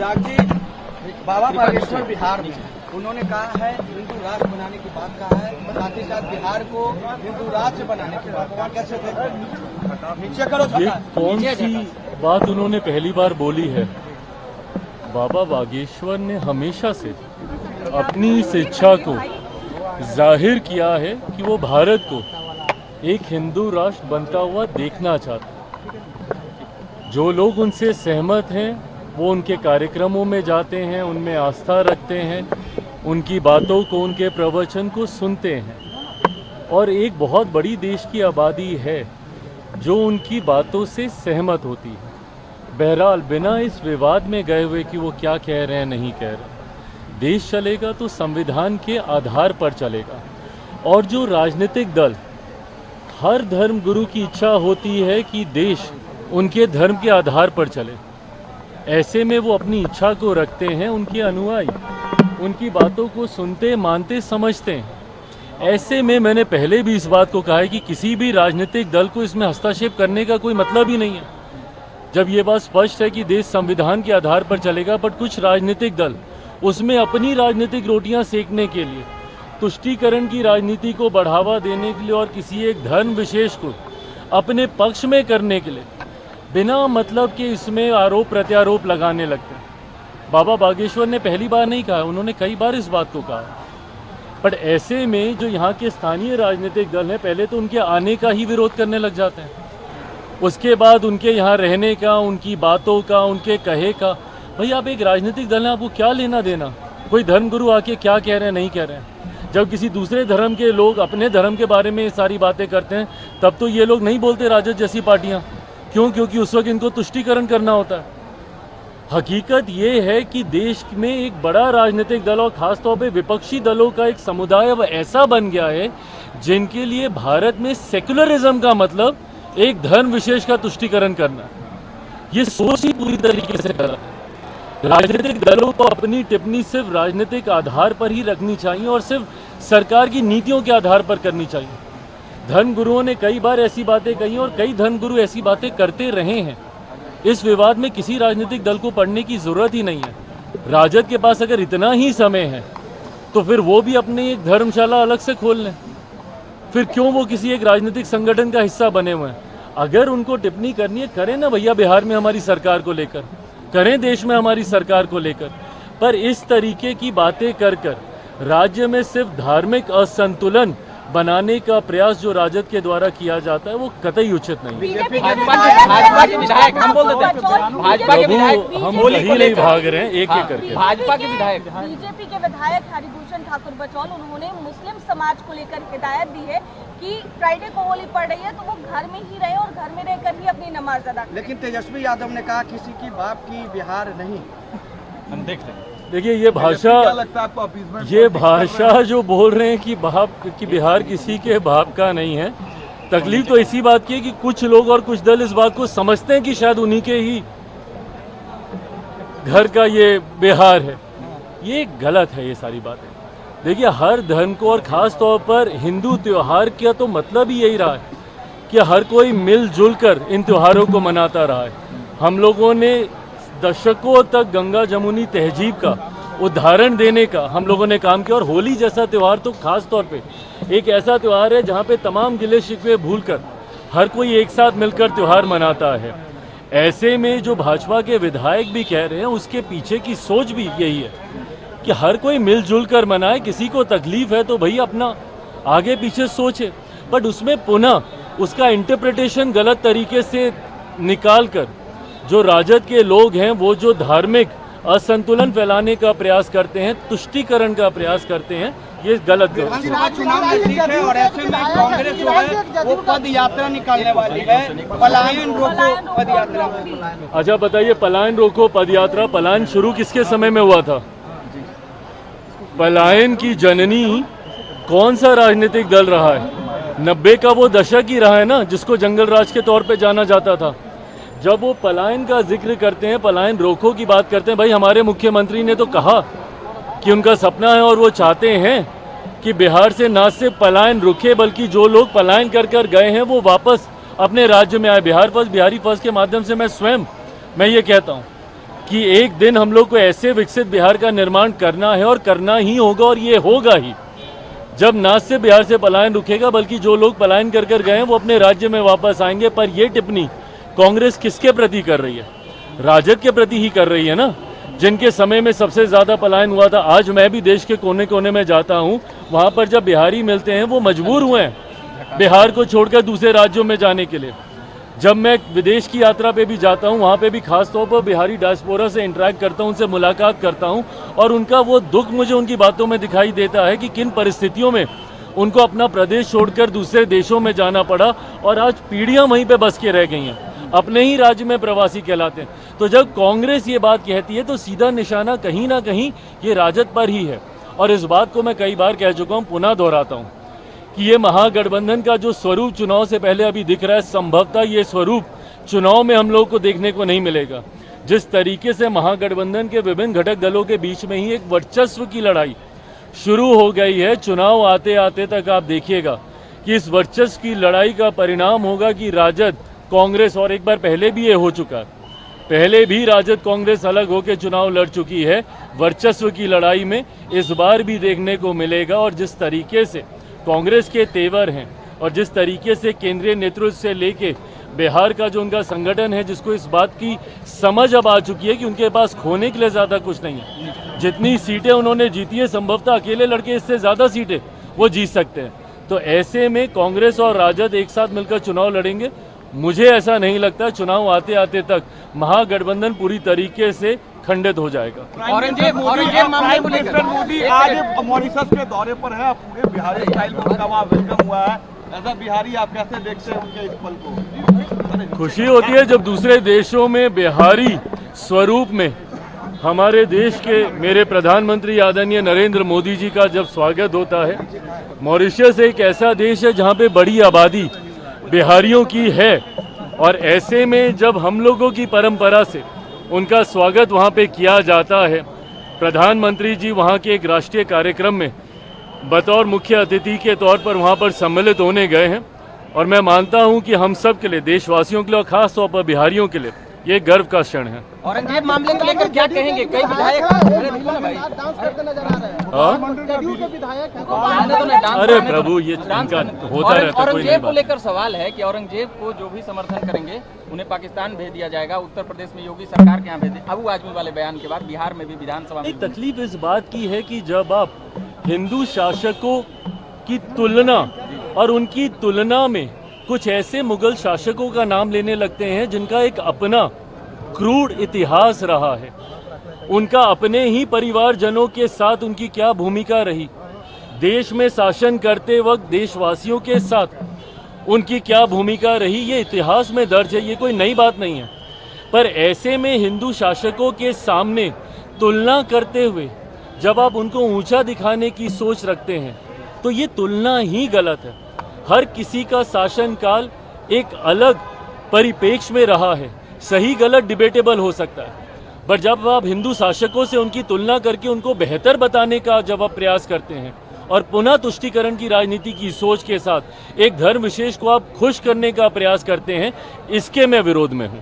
चिराग जी, बाबा बागेश्वर बिहार में उन्होंने कहा है हिंदू राष्ट्र बनाने की बात कहा है, साथ ही साथ बिहार को हिंदू राज्य बनाने की बात कहा। कैसे नीचे करो, ये कौन सी बात उन्होंने पहली बार बोली है? बाबा बागेश्वर ने हमेशा से अपनी इस इच्छा को जाहिर किया है कि वो भारत को एक हिंदू राष्ट्र बनता हुआ देखना चाहते। जो लोग उनसे सहमत हैं वो उनके कार्यक्रमों में जाते हैं, उनमें आस्था रखते हैं, उनकी बातों को, उनके प्रवचन को सुनते हैं। और एक बहुत बड़ी देश की आबादी है जो उनकी बातों से सहमत होती है। बहरहाल बिना इस विवाद में गए हुए कि वो क्या कह रहे हैं नहीं कह रहे, देश चलेगा तो संविधान के आधार पर चलेगा। और जो राजनीतिक दल, हर धर्म गुरु की इच्छा होती है कि देश उनके धर्म के आधार पर चले। ऐसे में वो अपनी इच्छा को रखते हैं, उनके अनुयायी उनकी बातों को सुनते, मानते, समझते हैं। ऐसे में मैंने पहले भी इस बात को कहा है कि किसी भी राजनीतिक दल को इसमें हस्तक्षेप करने का कोई मतलब ही नहीं है। जब ये बात स्पष्ट है कि देश संविधान के आधार पर चलेगा, बट कुछ राजनीतिक दल उसमें अपनी राजनीतिक रोटियां सेकने के लिए, तुष्टीकरण की राजनीति को बढ़ावा देने के लिए और किसी एक धर्म विशेष को अपने पक्ष में करने के लिए बिना मतलब के इसमें आरोप प्रत्यारोप लगाने लगते हैं। बाबा बागेश्वर ने पहली बार नहीं कहा, उन्होंने कई बार इस बात को कहा। बट ऐसे में जो यहाँ के स्थानीय राजनीतिक दल हैं, पहले तो उनके आने का ही विरोध करने लग जाते हैं, उसके बाद उनके यहाँ रहने का, उनकी बातों का, उनके कहे का। भाई आप एक राजनीतिक दल हैं, आपको क्या लेना देना कोई धर्मगुरु आके क्या कह रहे हैं नहीं कह रहे हैं। जब किसी दूसरे धर्म के लोग अपने धर्म के बारे में सारी बातें करते हैं, तब तो ये लोग नहीं बोलते राजद जैसी पार्टियां। क्यों? क्योंकि उस वक्त इनको तुष्टीकरण करना होता है। हकीकत ये है कि देश में एक बड़ा राजनीतिक दल और खासतौर पे विपक्षी दलों का एक समुदाय अब ऐसा बन गया है जिनके लिए भारत में सेक्युलरिज्म का मतलब एक धर्म विशेष का तुष्टीकरण करना है। ये सोच ही पूरी तरीके से गलत है। राजनीतिक दलों को अपनी टिप्पणी सिर्फ राजनीतिक आधार पर ही रखनी चाहिए और सिर्फ सरकार की नीतियों के आधार पर करनी चाहिए। धर्मगुरुओं ने कई बार ऐसी बातें कही और कई धर्मगुरु ऐसी बातें करते रहे हैं। इस विवाद में किसी राजनीतिक दल को पढ़ने की जरूरत ही नहीं है। राजद के पास अगर इतना ही समय है तो फिर वो भी अपनी एक धर्मशाला अलग से खोल लें। फिर क्यों वो किसी एक राजनीतिक संगठन का हिस्सा बने हुए हैं? अगर उनको टिप्पणी करनी है, करें ना भैया, बिहार में हमारी सरकार को लेकर, करें देश में हमारी सरकार को लेकर। पर इस तरीके की बातें कर राज्य में सिर्फ धार्मिक असंतुलन बनाने का प्रयास जो राजद के द्वारा किया जाता है वो कतई उचित नहीं है। भाजपा के विधायक हम बोल देते हैं, भाजपा के विधायक हम वही नहीं भाग रहे हैं एक एक करके। भाजपा के विधायक, बीजेपी के विधायक हरिभूषण ठाकुर बचौल, उन्होंने मुस्लिम समाज को लेकर हिदायत दी है कि फ्राइडे को होली पड़ रही है तो वो घर में ही रहे और घर में रहकर ही अपनी नमाज अदा करें। लेकिन तेजस्वी यादव ने कहा किसी की बाप की बिहार नहीं। हम देख रहे हैं। देखिए ये भाषा जो बोल रहे हैं कि बिहार किसी के बाप का नहीं है, तकलीफ तो इसी बात की है कि कुछ लोग और कुछ दल इस बात को समझते हैं कि शायद उन्हीं के ही घर का ये बिहार है। ये गलत है ये सारी बातें। देखिए हर धर्म को और खास तौर पर हिंदू त्योहार का तो मतलब ही यही रहा है कि हर कोई मिलजुल कर इन त्योहारों को मनाता रहा है। हम लोगों ने दशकों तक गंगा जमुनी तहजीब का उदाहरण देने का हम लोगों ने काम किया। और होली जैसा त्यौहार तो खास तौर पे एक ऐसा त्यौहार है जहाँ पे तमाम गिले शिकवे भूलकर हर कोई एक साथ मिलकर त्यौहार मनाता है। ऐसे में जो भाजपा के विधायक भी कह रहे हैं उसके पीछे की सोच भी यही है कि हर कोई मिलजुल कर मनाए। किसी को तकलीफ है तो भाई अपना आगे पीछे सोचे, बट उसमें पुनः उसका इंटरप्रिटेशन गलत तरीके से निकाल कर जो राजद के लोग हैं वो जो धार्मिक असंतुलन फैलाने का प्रयास करते हैं, तुष्टीकरण का प्रयास करते हैं, ये गलत है। चुनाव नजदीक है और ऐसे में कांग्रेस जो है वो पद यात्रा निकालने वाली है, पलायन रोको पद यात्रा। अच्छा बताइए, पलायन रोको पद यात्रा, पलायन शुरू किसके समय में हुआ था? पलायन की जननी कौन सा राजनीतिक दल रहा है? 90 का वो दशक ही रहा है ना, जिसको जंगल राज के तौर पे जाना जाता था। जब वो पलायन का जिक्र करते हैं, पलायन रोको की बात करते हैं, भाई हमारे मुख्यमंत्री ने तो कहा कि उनका सपना है और वो चाहते हैं कि बिहार से ना सिर्फ पलायन रुके बल्कि जो लोग पलायन कर कर गए हैं वो वापस अपने राज्य में आए। बिहार फर्स्ट, बिहारी फर्स्ट के माध्यम से मैं ये कहता हूँ कि एक दिन हम लोग को ऐसे विकसित बिहार का निर्माण करना है और करना ही होगा, और ये होगा ही जब न सिर्फ बिहार से पलायन रुकेगा बल्कि जो लोग पलायन कर कर गए हैं वो अपने राज्य में वापस आएंगे। पर ये टिप्पणी कांग्रेस किसके प्रति कर रही है? राजद के प्रति ही कर रही है ना, जिनके समय में सबसे ज्यादा पलायन हुआ था। आज मैं भी देश के कोने कोने में जाता हूं, वहां पर जब बिहारी मिलते हैं वो मजबूर हुए हैं बिहार को छोड़कर दूसरे राज्यों में जाने के लिए। जब मैं विदेश की यात्रा पे भी जाता हूं, वहां पे भी खास तौर पर बिहारी डायस्पोरा से इंटरेक्ट करता हूं, उनसे मुलाकात करता हूं, और उनका वो दुख मुझे उनकी बातों में दिखाई देता है कि किन परिस्थितियों में उनको अपना प्रदेश छोड़कर दूसरे देशों में जाना पड़ा, और आज पीढ़ियां वहीं पे बस के रह गई हैं, अपने ही राज्य में प्रवासी कहलाते हैं। तो जब कांग्रेस ये बात कहती है तो सीधा निशाना कहीं ना कहीं ये राजद पर ही है। और इस बात को मैं कई बार कह चुका हूं, पुनः दोहराता हूं कि ये महागठबंधन का जो स्वरूप चुनाव से पहले अभी दिख रहा है, संभवतः ये स्वरूप चुनाव में हम लोग को देखने को नहीं मिलेगा। जिस तरीके से महागठबंधन के विभिन्न घटक दलों के बीच में ही एक वर्चस्व की लड़ाई शुरू हो गई है, चुनाव आते आते तक आप देखिएगा कि इस वर्चस्व की लड़ाई का परिणाम होगा कि राजद कांग्रेस, और एक बार पहले भी ये हो चुका है, पहले भी राजद कांग्रेस अलग होकर चुनाव लड़ चुकी है, वर्चस्व की लड़ाई में इस बार भी देखने को मिलेगा। और जिस तरीके से कांग्रेस के तेवर हैं और जिस तरीके से केंद्रीय नेतृत्व से लेके बिहार का जो उनका संगठन है, जिसको इस बात की समझ अब आ चुकी है कि उनके पास खोने के लिए ज्यादा कुछ नहीं है। जितनी सीटें उन्होंने जीती है, संभवतः अकेले लड़के इससे ज्यादा सीटें वो जीत सकते हैं। तो ऐसे में कांग्रेस और राजद एक साथ मिलकर चुनाव लड़ेंगे। मुझे ऐसा नहीं लगता चुनाव आते आते तक महागठबंधन पूरी तरीके से खंडित हो जाएगा। औरंगजेब प्राइम मिनिस्टर मोदी आज मॉरिशस के दौरे पर है, पूरे बिहारी स्टाइल में उनका वहाँ वेलकम हुआ है। ऐसा बिहारी आप कैसे देखते हैं उनके इस पल को? खुशी होती है जब दूसरे देशों में बिहारी स्वरूप में हमारे देश के मेरे प्रधानमंत्री आदरणीय नरेंद्र मोदी जी का जब स्वागत होता है। मॉरिशस एक ऐसा देश है जहाँ पे बड़ी आबादी बिहारियों की है, और ऐसे में जब हम लोगों की परंपरा से उनका स्वागत वहाँ पे किया जाता है, प्रधानमंत्री जी वहाँ के एक राष्ट्रीय कार्यक्रम में बतौर मुख्य अतिथि के तौर पर वहाँ पर सम्मिलित होने गए हैं, और मैं मानता हूँ कि हम सब के लिए, देशवासियों के लिए और खास तौर पर बिहारियों के लिए ये गर्व का क्षण है। औरंगजेब मामले को लेकर क्या कहेंगे? कई विधायक अरे प्रभु, ये इनका होता रहता है। औरंगजेब को लेकर सवाल है कि औरंगजेब को जो भी समर्थन करेंगे उन्हें पाकिस्तान भेज दिया जाएगा, उत्तर प्रदेश में योगी सरकार के यहाँ भेज दिया। अबू आजमी वाले बयान के बाद बिहार में भी विधानसभा में तकलीफ इस बात की है कि जब आप हिंदू शासकों की तुलना और उनकी तुलना में कुछ ऐसे मुगल शासकों का नाम लेने लगते हैं जिनका एक अपना क्रूर इतिहास रहा है, उनका अपने ही परिवारजनों के साथ उनकी क्या भूमिका रही, देश में शासन करते वक्त देशवासियों के साथ उनकी क्या भूमिका रही, ये इतिहास में दर्ज है, ये कोई नई बात नहीं है। पर ऐसे में हिंदू शासकों के सामने तुलना करते हुए जब आप उनको ऊंचा दिखाने की सोच रखते हैं तो ये तुलना ही गलत है। हर किसी का शासनकाल एक अलग परिप्रेक्ष्य में रहा है, सही गलत डिबेटेबल हो सकता है, पर जब आप हिंदू शासकों से उनकी तुलना करके उनको बेहतर बताने का जब आप प्रयास करते हैं और पुनः तुष्टीकरण की राजनीति की सोच के साथ एक धर्म विशेष को आप खुश करने का प्रयास करते हैं, इसके मैं विरोध में हूं।